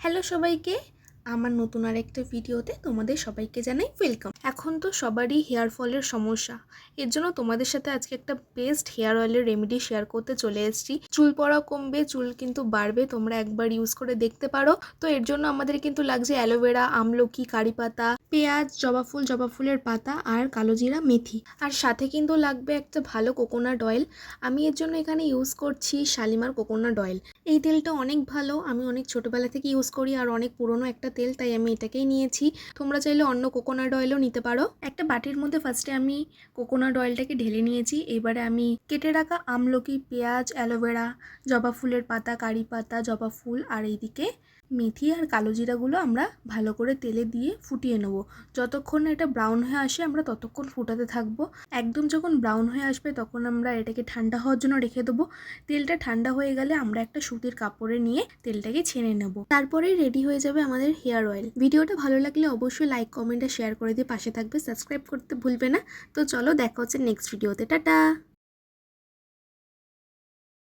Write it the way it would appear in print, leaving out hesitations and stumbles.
Hello সবাইকে, আমার নতুন আরেকটা ভিডিওতে তোমাদের সবাইকে জানাই ওয়েলকাম। এখন তো সবারই হেয়ার ফলের সমস্যা, এর জন্য তোমাদের সাথে আজকে একটা বেস্ট হেয়ার অয়েলের রেমেডি শেয়ার করতে চলে এসেছি। চুল পড়া কমবে, চুল কিন্তু বাড়বে, তোমরা একবার ইউজ করে দেখতে পারো। তো এর জন্য আমাদের কিন্তু লাগছে অ্যালোভেরা, আমলকি, কারি পাতা, পেঁয়াজ, জবা ফুলের পাতা আর কালো জিরা, মেথি। আর সাথে কিন্তু লাগবে একটা ভালো কোকোনাট অয়েল। আমি এর জন্য এখানে ইউজ করছি শালিমার কোকোনাট অয়েল। এই তেলটা অনেক ভালো, আমি অনেক ছোটোবেলা থেকে ইউজ করি আর অনেক পুরনো একটা তেল, তাই আমি এটাকেই নিয়েছি। তোমরা চাইলে অন্য কোকোনাট অয়েলও নিতে পারো। একটা বাটির মধ্যে ফার্স্টে আমি কোকোনাট অয়েলটাকে ঢেলে নিয়েছি। এবারে আমি কেটে রাখা আমলকি, পেঁয়াজ, অ্যালোভেরা, জবা ফুলের পাতা, কারি পাতা, জবা ফুল আর এইদিকে মেথি আর কালো জিরাগুলো আমরা ভালো করে তেলে দিয়ে ফুটিয়ে নেব। যতক্ষণ না এটা ব্রাউন হয়ে আসে আমরা ততক্ষণ ফুটাতে থাকবো। একদম যখন ব্রাউন হয়ে আসবে তখন আমরা এটাকে ঠান্ডা হওয়ার জন্য রেখে দেবো। তেলটা ঠান্ডা হয়ে গেলে আমরা একটা সুতির কাপড়ে নিয়ে তেলটাকে ছেনে নেব। তারপরেই রেডি হয়ে যাবে আমাদের হেয়ার অয়েল। ভিডিওটা ভালো লাগলে অবশ্যই লাইক, কমেন্ট আর শেয়ার করে দিয়ে পাশে থাকবে। সাবস্ক্রাইব করতে ভুলবে না। তো চলো, দেখা হচ্ছে নেক্সট ভিডিওতে। টাটা।